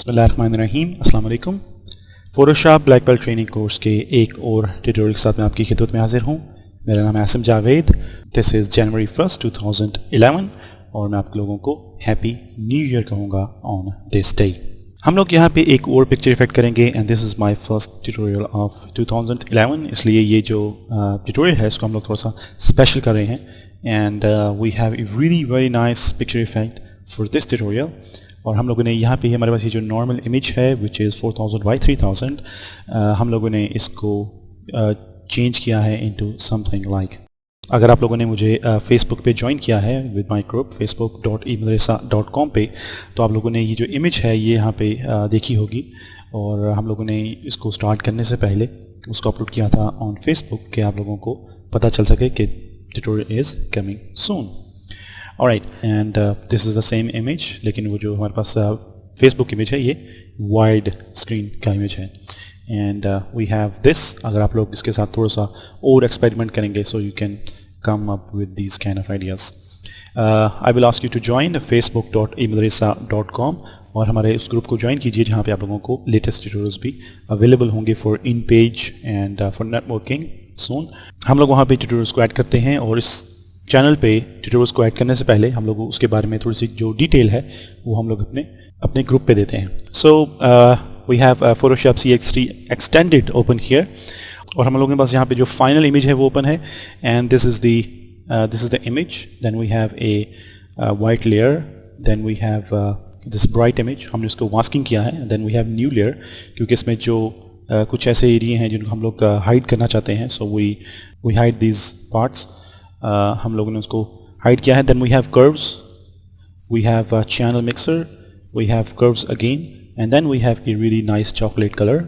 बिस्मिल्लाहिर्रहमानिर्रहीम, अस्सलाम वालेकुम। Photoshop black belt training course के एक और ट्यूटोरियल के साथ मैं आपकी खिदमत में हाजिर हूँ। मेरा नाम है Asim Javed. This is January 1st 2011 और मैं आप लोगों को हैप्पी न्यू ईयर कहूँगा ऑन दिस डे। हम लोग यहाँ पे एक और पिक्चर इफेक्ट करेंगे and this is my first tutorial of 2011, इसलिए ये जो ट्यूटोरियल है इसको हम लोग थोड़ा सा स्पेशल कर रहे हैं and we have a really very nice picture effect for this tutorial. और हम लोगों ने यहाँ पे हमारे पास ये जो नॉर्मल इमेज है विच इज़ 4000 बाई 3000, हम लोगों ने इसको चेंज किया है इनटू समथिंग लाइक, अगर आप लोगों ने मुझे फेसबुक पे ज्वाइन किया है विद माय ग्रुप facebook.eMadrasa.com पे, तो आप लोगों ने ये जो इमेज है ये यहाँ पे देखी होगी। और हम लोगों ने इसको स्टार्ट करने से पहले उसको अपलोड किया था ऑन फेसबुक कि आप लोगों को पता चल सके कि tutorial is coming soon. Alright, and this is the same image, लेकिन वो जो हमारे पास फेसबुक इमेज है ये वाइड स्क्रीन का इमेज है एंड वी हैव दिस। अगर आप लोग इसके साथ थोड़ा सा और एक्सपेरिमेंट करेंगे so you can come up with these kind of ideas. I will ask you to join facebook.eMadrasa.com और हमारे उस ग्रुप को ज्वाइन कीजिए जहाँ पे आप लोगों को लेटेस्ट ट्यूटोरियल्स भी अवेलेबल होंगे for in page and for networking soon. हम लोग वहाँ पे ट्यूटोरियल्स को ऐड करते हैं और इस चैनल पे ट्यूटोरियल्स को ऐड करने से पहले हम लोग उसके बारे में थोड़ी सी जो डिटेल है वो हम लोग अपने ग्रुप पे देते हैं। So we have Photoshop CX3 extended open here और हम लोगों के पास यहाँ पे जो फाइनल इमेज है वो ओपन है and this is the image. Then we have a white layer, then we have this bright image, हमने इसको मास्किंग किया है। Then we have new layer, क्योंकि इसमें जो कुछ ऐसे एरिया हैं जिनको हम लोग हाइड करना चाहते हैं, so we hide these parts, हम लोगों ने उसको हाइड किया है। Then we have curves, we have channel mixer, we have curves again and then we have a really nice chocolate colour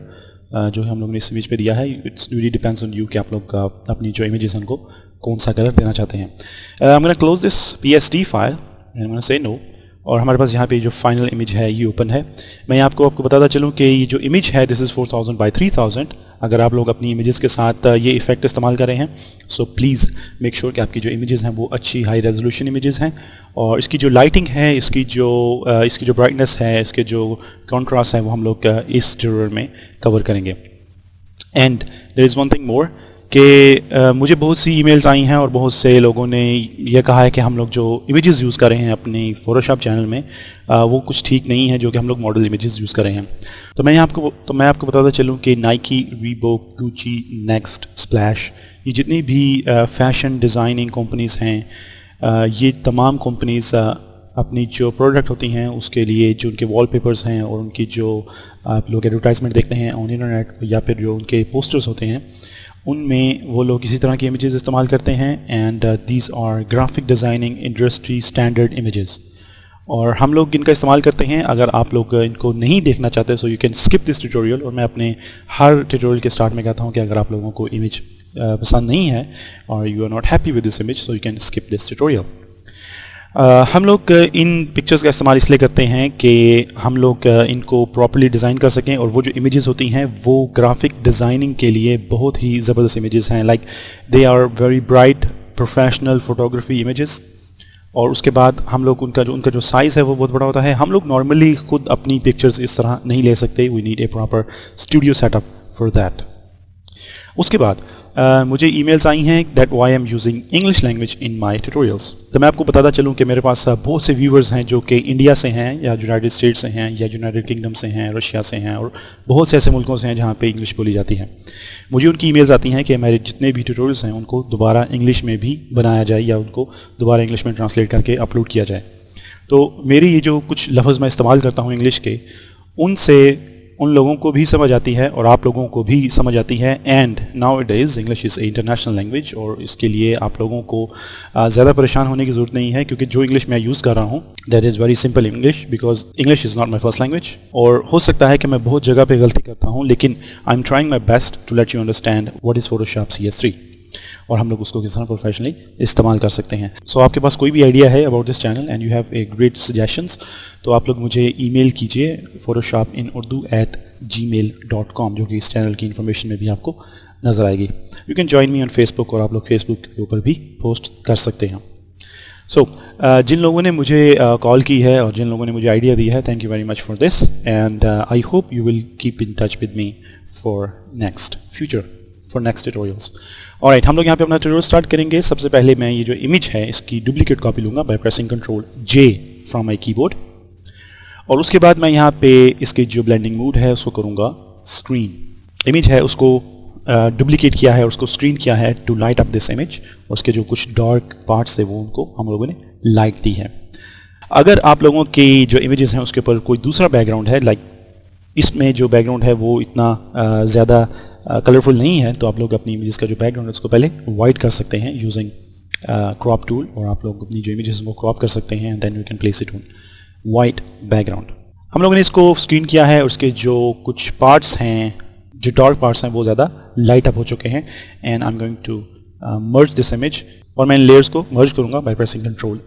जो हम लोगों ने इस इमेज पे दिया है। It's really depends on you कि आप लोग अपनी जो इमेजेस हैं उनको कौन सा कलर देना चाहते हैं। I am gonna close this PSD file and I am gonna say no. और हमारे पास यहाँ पे जो फाइनल इमेज है ये ओपन है। मैं आपको बताता चलूँ कि ये जो इमेज है दिस इज़ 4000 बाई 3000। अगर आप लोग अपनी इमेजेस के साथ ये इफेक्ट इस्तेमाल कर रहे हैं सो प्लीज़ मेक श्योर कि आपकी जो इमेजेस हैं वो अच्छी हाई रेजोल्यूशन इमेजेस हैं और इसकी जो लाइटिंग है, इसकी जो ब्राइटनेस है, इसके जो कॉन्ट्रास्ट है वो हम लोग इस ट्यूटोरियल में कवर करेंगे। And there is one thing more कि मुझे बहुत सी ईमेल्स आई हैं और बहुत से लोगों ने यह कहा है कि हम लोग जो इमेजेस यूज़ कर रहे हैं अपनी फोटोशॉप चैनल में वो कुछ ठीक नहीं है, जो कि हम लोग मॉडल इमेजेस यूज़ कर रहे हैं। तो मैं आपको बताता चलूँ कि Nike, Reebok, Gucci, next, splash, ये जितनी भी फैशन डिज़ाइनिंग कंपनीज़ हैं, ये तमाम कंपनीज़ अपनी जो प्रोडक्ट होती हैं उसके लिए जो उनके वॉलपेपर्स हैं और उनकी जो आप लोग एडवर्टाइजमेंट देखते हैं ऑन इंटरनेट या फिर जो उनके पोस्टर्स होते हैं उनमें वो लोग इसी तरह की इमेजेस इस्तेमाल करते हैं and these are graphic designing industry standard images और हम लोग इनका इस्तेमाल करते हैं। अगर आप लोग इनको नहीं देखना चाहते सो you can skip this tutorial. और मैं अपने हर ट्यूटोरियल के स्टार्ट में कहता हूँ कि अगर आप लोगों को इमेज पसंद नहीं है और you are not happy with this image so you can skip this tutorial. हम लोग इन पिक्चर्स का इस्तेमाल इसलिए करते हैं कि हम लोग इनको प्रॉपर्ली डिज़ाइन कर सकें और वो जो इमेजेस होती हैं वो ग्राफिक डिज़ाइनिंग के लिए बहुत ही ज़बरदस्त इमेजेस हैं। Like they are very bright professional photography images. और उसके बाद हम लोग उनका जो साइज़ है वो बहुत बड़ा होता है। हम लोग नॉर्मली खुद अपनी पिक्चर्स इस तरह नहीं ले सकते, we need a proper studio setup for that. उसके बाद मुझे ईमेल्स आई हैं that why I am using English language in my tutorials. तो मैं आपको बताता चलूँ कि मेरे पास बहुत से व्यूवर्स हैं जो कि इंडिया से हैं या यूनाइटेड स्टेट्स से हैं या यूनाइटेड किंगडम से हैं, रशिया से हैं और बहुत से ऐसे मुल्कों से हैं जहाँ पे इंग्लिश बोली जाती है। मुझे उनकी ईमेल्स आती हैं कि मेरे जितने भी ट्यूटोरियल्स हैं उनको दोबारा इंग्लिश में भी बनाया जाए या उनको दोबारा इंग्लिश में ट्रांसलेट करके अपलोड किया जाए। तो मेरी ये जो कुछ लफ्ज़ मैं इस्तेमाल करता हूँ इंग्लिश के, उनसे उन लोगों को भी समझ आती है और आप लोगों को भी समझ आती है। And now it is English is a international language और इसके लिए आप लोगों को ज़्यादा परेशान होने की ज़रूरत नहीं है, क्योंकि जो इंग्लिश मैं यूज़ कर रहा हूँ that is very simple English because English is not my first language. और हो सकता है कि मैं बहुत जगह पे गलती करता हूँ, लेकिन I am trying my best to let you understand what is Photoshop CS3 और हम लोग उसको किस तरह प्रोफेशनली इस्तेमाल कर सकते हैं। सो आपके पास कोई भी आइडिया है about this channel and you have a great suggestions तो आप लोग मुझे ईमेल कीजिए photoshopinurdu@gmail.com, जो कि इस चैनल की इन्फॉर्मेशन में भी आपको नज़र आएगी। You can join me on Facebook और आप लोग फेसबुक के ऊपर भी पोस्ट कर सकते हैं। सो जिन लोगों ने मुझे कॉल की है और जिन लोगों ने मुझे आइडिया दी है, thank you very much for this, and I hope you will keep in touch with me for next tutorials. Alright, हम लोग यहाँ पे अपना ट्यूटोरियल स्टार्ट करेंगे। सबसे पहले मैं ये जो इमेज है इसकी डुप्लीकेट कॉपी लूँगा bye pressing control J from my keyboard, और उसके बाद मैं यहाँ पे इसकी जो ब्लेंडिंग मूड है उसको करूँगा स्क्रीन। इमेज है उसको डुप्लीकेट किया है और उसको स्क्रीन किया है to light up this image, और उसके जो कुछ डार्क पार्ट्स थे वो उनको हम लोगों ने लाइट दी है। अगर आप लोगों की जो इमेजेस हैं उसके ऊपर कोई दूसरा बैकग्राउंड है, लाइक इसमें जो बैकग्राउंड है वो इतना ज़्यादा कलरफुल नहीं है, तो आप लोग अपनी इमेजेस का जो बैकग्राउंड है उसको पहले वाइट कर सकते हैं यूजिंग क्रॉप टूल, और आप लोग अपनी जो इमेजेस को क्रॉप कर सकते हैं, then you can place it on white background. हम लोगों ने इसको स्क्रीन किया है, उसके जो कुछ पार्ट्स हैं, जो डार्क पार्ट्स हैं वो ज़्यादा लाइट अप हो चुके हैं, and I am going to merge this image, और मैं इन लेयर्स को मर्ज करूंगा by pressing control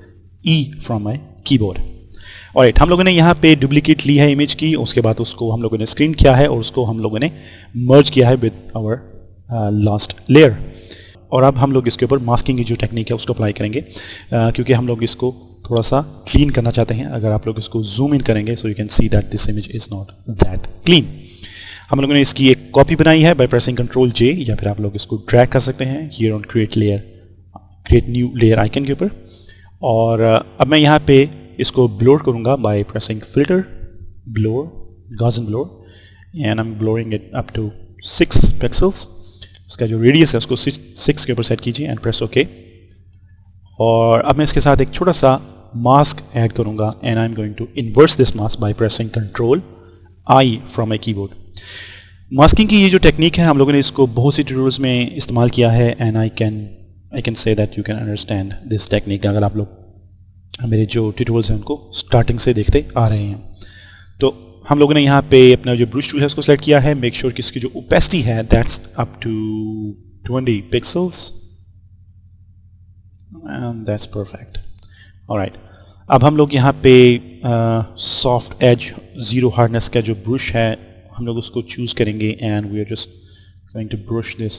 E from my keyboard. Alright, हम लोगों ने यहाँ पे डुप्लीकेट ली है इमेज की, उसके बाद उसको हम लोगों ने स्क्रीन किया है और उसको हम लोगों ने मर्ज किया है विद आवर लास्ट लेयर, और अब हम लोग इसके ऊपर मास्किंग की जो टेक्निक है उसको अप्लाई करेंगे, क्योंकि हम लोग इसको थोड़ा सा क्लीन करना चाहते हैं। अगर आप लोग इसको जूम इन करेंगे so you can see that this image is not that clean. हम लोगों ने इसकी एक कॉपी बनाई है बाय प्रेसिंग कंट्रोल J, या फिर आप लोग इसको ड्रैग कर सकते हैं here on create new layer icon के ऊपर, और अब मैं यहाँ पे इसको ब्लोर करूँगा by pressing filter blur, Gaussian blur, and I am blurring it up to 6 pixels. उसका जो रेडियस है उसको 6 के ऊपर सेट कीजिए एंड प्रेस ओके। और अब मैं इसके साथ एक छोटा सा मास्क ऐड करूँगा, and I am going to inverse this mask by pressing control I from my keyboard. Masking की ये जो टेक्निक है हम लोगों ने इसको बहुत सी ट्यूटोरियल्स में इस्तेमाल किया है, and I can say that you can understand this technique अगर आप लोग मेरे जो ट्यूटोरियल्स हैं उनको स्टार्टिंग से देखते आ रहे हैं। तो हम लोगों ने यहाँ पे अपना जो ब्रश टूल है उसको सेलेक्ट किया है, मेक श्योर कि इसकी जो ओपेसिटी है that's up to 20 pixels, and that's perfect. Alright, अब हम लोग यहाँ पे सॉफ्ट एज ज़ीरो हार्डनेस का जो ब्रश है हम लोग उसको चूज़ करेंगे, and we are just going to brush this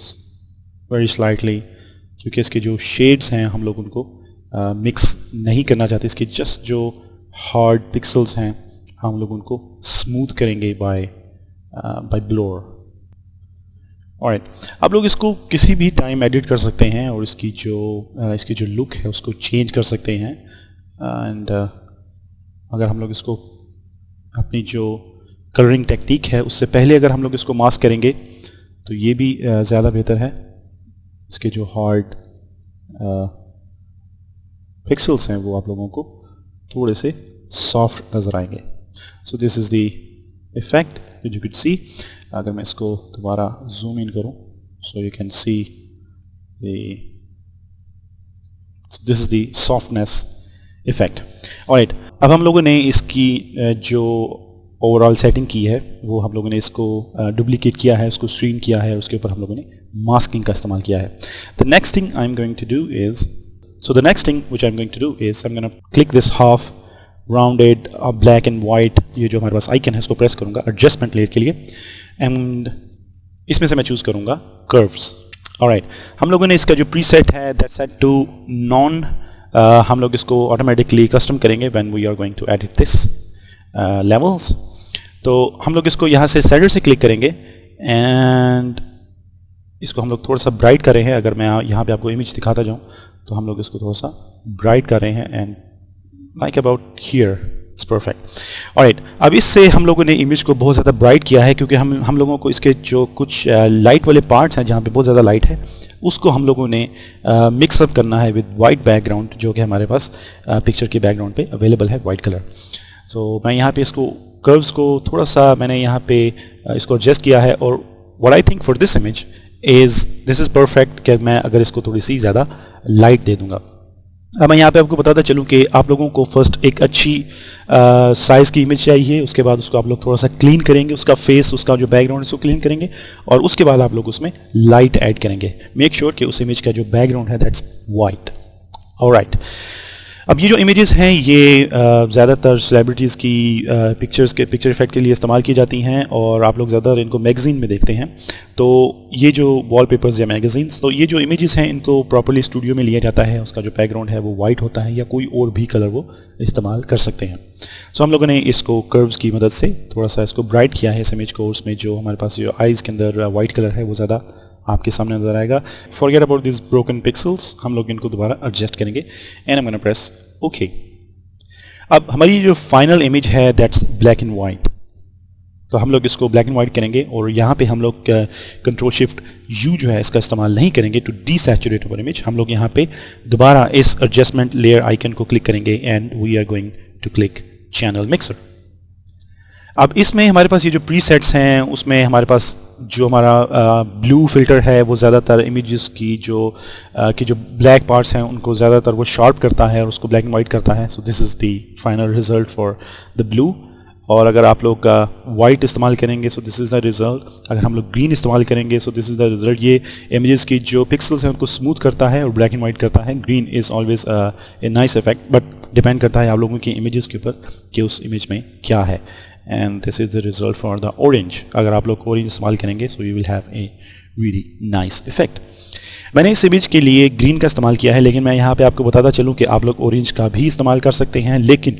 very slightly, क्योंकि इसके जो शेड्स हैं हम लोग उनको मिक्स नहीं करना चाहते। इसके जस्ट जो हार्ड पिक्सल्स हैं हम लोग उनको स्मूथ करेंगे बाय ब्लोर। ऑलराइट, आप लोग इसको किसी भी टाइम एडिट कर सकते हैं और इसकी जो लुक है उसको चेंज कर सकते हैं, एंड अगर हम लोग इसको अपनी जो कलरिंग टेक्निक है उससे पहले अगर हम लोग इसको मास्क करेंगे तो ये भी ज़्यादा बेहतर है। इसके जो हार्ड पिक्सल्स हैं वो आप लोगों को थोड़े से सॉफ्ट नज़र आएंगे। So this is the effect that you can see. अगर मैं इसको दोबारा जूम इन करूं सो you can see this is the softness effect. Alright, अब हम लोगों ने इसकी जो ओवरऑल सेटिंग की है वो हम लोगों ने इसको डुप्लीकेट किया है, उसको स्क्रीन किया है, उसके ऊपर हम लोगों ने मास्किंग का इस्तेमाल किया है। The next thing I am going to do is I am going to click this half rounded black and white, ये जो हमारे पास आइकन है इसको प्रेस करूंगा एडजस्टमेंट लेयर के लिए, एंड इसमें से मैं चूज करूंगा कर्व्स। ऑलराइट, हम लोगों ने इसका जो प्रीसेट है दैट सेट टू नॉन, हम लोग इसको ऑटोमेटिकली कस्टम करेंगे when we are going to edit this levels. तो हम लोग इसको यहाँ से सेडर से क्लिक करेंगे, एंड इसको हम लोग थोड़ा सा ब्राइट कर रहे हैं। अगर मैं यहाँ पे आपको इमेज दिखाता जाऊँ तो हम लोग इसको थोड़ा सा ब्राइट कर रहे हैं, and like about here it's perfect. Alright, अब इससे हम लोगों ने इमेज को बहुत ज़्यादा ब्राइट किया है, क्योंकि हम लोगों को इसके जो कुछ लाइट वाले पार्ट्स हैं जहाँ पे बहुत ज़्यादा लाइट है उसको हम लोगों ने मिक्सअप करना है विद वाइट बैकग्राउंड, जो कि हमारे पास पिक्चर के बैकग्राउंड पे अवेलेबल है वाइट कलर। तो मैं यहाँ पे इसको कर्व्स को थोड़ा सा मैंने यहाँ पे इसको एडजस्ट किया है, और what I think for this image is this is perfect कि मैं अगर इसको थोड़ी सी ज़्यादा लाइट दे दूँगा। अब मैं यहाँ पे आपको बताता चलूँ कि आप लोगों को फर्स्ट एक अच्छी साइज़ की इमेज चाहिए, उसके बाद उसको आप लोग थोड़ा सा क्लीन करेंगे, उसका फेस, उसका जो बैकग्राउंड है उसको क्लीन करेंगे, और उसके बाद आप लोग उसमें लाइट ऐड करेंगे। मेक श्योर कि उस इमेज का जो बैकग्राउंड है दैट्स वाइट। ऑलराइट, اب یہ جو امیجز ہیں یہ زیادہ تر سیلیبریٹیز کی پکچر افیکٹ کے لیے استعمال کی جاتی ہیں، اور آپ لوگ زیادہ تر ان کو میگزین میں دیکھتے ہیں. تو یہ جو وال پیپرز یا میگزینس، تو یہ جو امیجز ہیں ان کو پراپرلی اسٹوڈیو میں لیا جاتا ہے. اس کا جو بیک گراؤنڈ ہے وہ وائٹ ہوتا ہے یا کوئی اور بھی کلر وہ استعمال کر سکتے ہیں. سو ہم لوگوں نے اس کو کروز کی مدد سے تھوڑا سا اس کو برائٹ کیا ہے اس امیج کو. اس میں جو ہمارے پاس جو آئیز کے اندر وائٹ کلر ہے وہ زیادہ آپ کے سامنے نظر آئے گا. Forget about these broken pixels, ہم لوگ ان کو دوبارہ ایڈجسٹ کریں گے. And I am gonna press okay. اب ہماری جو فائنل امیج ہے دیٹس بلیک اینڈ وائٹ، تو ہم لوگ اس کو بلیک اینڈ وائٹ کریں گے، اور یہاں پہ ہم لوگ کنٹرول شفٹ یو جو ہے اس کا استعمال نہیں کریں گے to desaturate over image. ہم لوگ یہاں پہ دوبارہ اس ایڈجسٹمنٹ لیئر آئیکن کو کلک کریں گے and we are going to click channel mixer. اب اس میں ہمارے پاس یہ جو پری سیٹس ہیں اس میں ہمارے پاس جو ہمارا بلو فلٹر ہے وہ زیادہ تر امیجز کی جو بلیک پارٹس ہیں ان کو زیادہ تر وہ شارپ کرتا ہے اور اس کو بلیک اینڈ وائٹ کرتا ہے. So this is the final result for the blur. اور اگر آپ لوگ وائٹ استعمال کریں گے سو دس از دا ریزلٹ. اگر ہم لوگ گرین استعمال کریں گے سو دس از دا ریزلٹ. یہ امیجز کی جو پکسلس ہیں ان کو اسموتھ کرتا ہے اور بلیک اینڈ وائٹ کرتا ہے. Green is always a nice effect, but depend کرتا ہے آپ لوگوں کی امیجز کے اوپر کہ اس امیج میں کیا ہے. And this is the result for the orange. اگر آپ لوگ اورنج استعمال کریں گے so you will have a really nice effect. میں نے اس امیج کے لیے گرین کا استعمال کیا ہے، لیکن میں یہاں پہ آپ کو بتاتا چلوں کہ آپ لوگ اورنج کا بھی استعمال کر سکتے ہیں. لیکن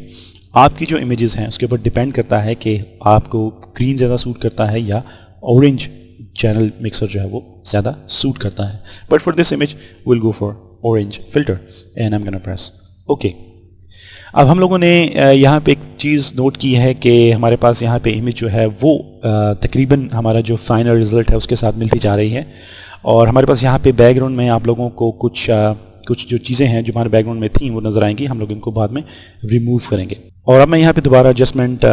آپ کی جو امیجز ہیں اس کے اوپر ڈپینڈ کرتا ہے کہ آپ کو گرین زیادہ سوٹ کرتا ہے یا اورنج چینل مکسر جو ہے وہ زیادہ سوٹ کرتا ہے. But for this image will go for orange filter and I am gonna press okay. اب ہم لوگوں نے یہاں پہ ایک چیز نوٹ کی ہے کہ ہمارے پاس یہاں پہ امیج جو ہے وہ تقریباً ہمارا جو فائنل رزلٹ ہے اس کے ساتھ ملتی جا رہی ہے. اور ہمارے پاس یہاں پہ بیک گراؤنڈ میں آپ لوگوں کو کچھ جو چیزیں ہیں جو ہمارے بیک گراؤنڈ میں تھیں وہ نظر آئیں گی. ہم لوگ ان کو بعد میں ریموو کریں گے. اور اب میں یہاں پہ دوبارہ ایڈجسٹمنٹ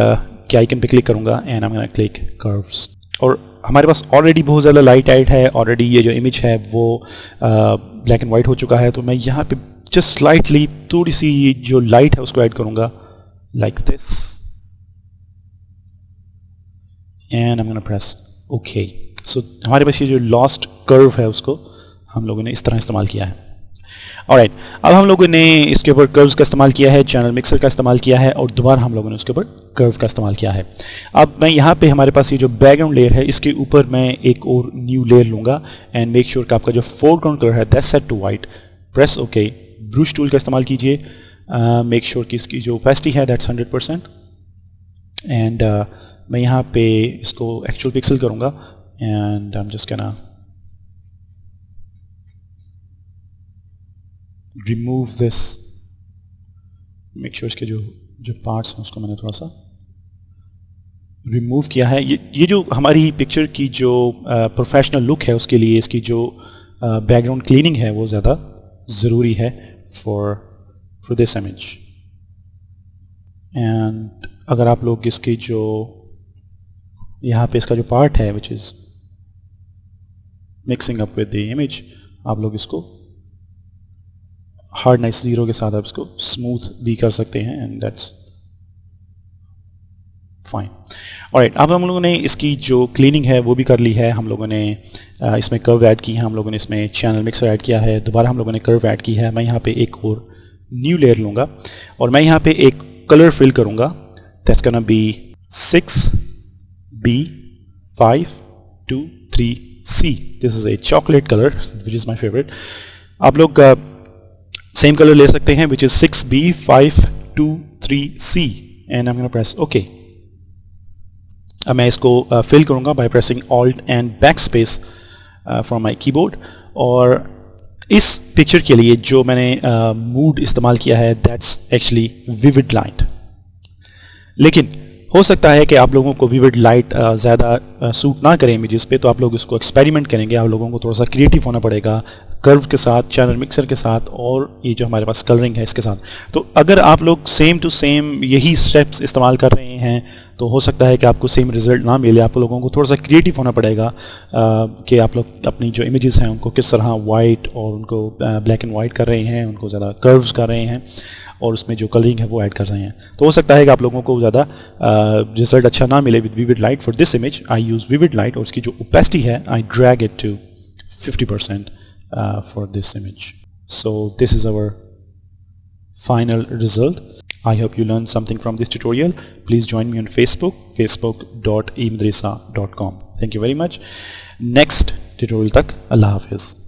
کے آئیکن پہ کلک کروں گا and I am gonna click curves. اور ہمارے پاس آلریڈی بہت زیادہ لائٹ ایڈ ہے. آلریڈی یہ جو امیج ہے وہ بلیک اینڈ وائٹ ہو چکا ہے. تو میں یہاں پہ جسٹ سلائٹلی تھوڑی سی جو لائٹ ہے اس کو ایڈ کروں گا like this and I am gonna press okay. سو ہمارے پاس یہ جو لاسٹ کرو ہے اس کو ہم لوگوں نے اس طرح استعمال کیا ہے. آلرائٹ، اب ہم لوگوں نے اس کے اوپر کروز کا استعمال کیا ہے، چینل مکسر کا استعمال کیا ہے، اور دوبارہ ہم لوگوں نے اس کے اوپر کرو کا استعمال کیا ہے. اب میں یہاں پہ ہمارے پاس یہ جو بیک گراؤنڈ لیئر ہے اس کے اوپر میں ایک اور نیو لیئر لوں گا اینڈ میک شیور کہ آپ کا جو فور گراؤنڈ کلر ہے that set to white. Press okay. Brush tool کا استعمال کیجیے. میک شیور کہ اس کی جو اوپیسٹی ہے دیٹس 100%. اینڈ میں یہاں پہ اس کو ایکچوئل پکسل کروں گا and I am just gonna remove this. Make sure اس کے جو پارٹس ہیں اس کو میں نے تھوڑا سا ریموو کیا ہے. یہ جو ہماری پکچر کی جو پروفیشنل لک ہے اس کے لیے اس کی جو بیک گراؤنڈ کلیننگ ہے وہ زیادہ ضروری ہے فار دس امیج. اینڈ اگر آپ لوگ اس کی جو یہاں پہ اس کا جو پارٹ ہے which is mixing up with the image، آپ لوگ اس کو ہارڈنیس 0 کے ساتھ آپ اس کو اسموتھ بھی کر سکتے ہیں اینڈ دیٹس فائن. آلرائٹ، اب ہم لوگوں نے اس کی جو کلیننگ ہے وہ بھی کر لی ہے. ہم لوگوں نے اس میں کرو ایڈ کی ہے، ہم لوگوں نے اس میں چینل مکسر ایڈ کیا ہے، دوبارہ ہم لوگوں نے کرو ایڈ کی ہے. میں یہاں پہ ایک اور نیو لیئر لوں گا اور میں یہاں پہ ایک کلر فل کروں گا. That's gonna be 6B523C. This is a chocolate colour which is my favourite. آپ لوگ سیم کلر لے سکتے ہیں which is 6B523C and I'm going to press OK. اب میں اس کو فل کروں گا by pressing Alt and Backspace from my keyboard. اور اس پکچر کے لیے جو میں نے موڈ استعمال کیا ہے that's actually vivid light. لیکن ہو سکتا ہے کہ آپ لوگوں کو ویوڈ لائٹ زیادہ سوٹ نہ کریں امیجز پہ، تو آپ لوگ اس کو ایکسپیریمنٹ کریں گے. آپ لوگوں کو تھوڑا سا کریٹیو ہونا پڑے گا کرو کے ساتھ، چینل مکسر کے ساتھ، اور یہ جو ہمارے پاس کلرنگ ہے اس کے ساتھ. تو اگر آپ لوگ سیم ٹو سیم یہی اسٹیپس استعمال کر رہے ہیں تو ہو سکتا ہے کہ آپ کو سیم رزلٹ نہ ملے. آپ لوگوں کو تھوڑا سا کریٹیو ہونا پڑے گا کہ آپ لوگ اپنی جو امیجز ہیں ان کو کس طرح وائٹ اور ان کو بلیک اینڈ وائٹ کر رہے ہیں، ان کو زیادہ کروز کر رہے ہیں، اور اس میں جو کلرنگ ہے وہ ایڈ کر رہے ہیں. تو ہو سکتا ہے کہ آپ لوگوں کو زیادہ رزلٹ اچھا نہ ملے with vivid light. For this image I use vivid light, اور اس کی جو اوپیسٹی ہے I drag it to 50% for this image. So this is our final result. I hope you learned something from this tutorial. Please join me on Facebook, facebook.emadrasa.com. Thank you very much. Next tutorial tak, Allah Hafiz.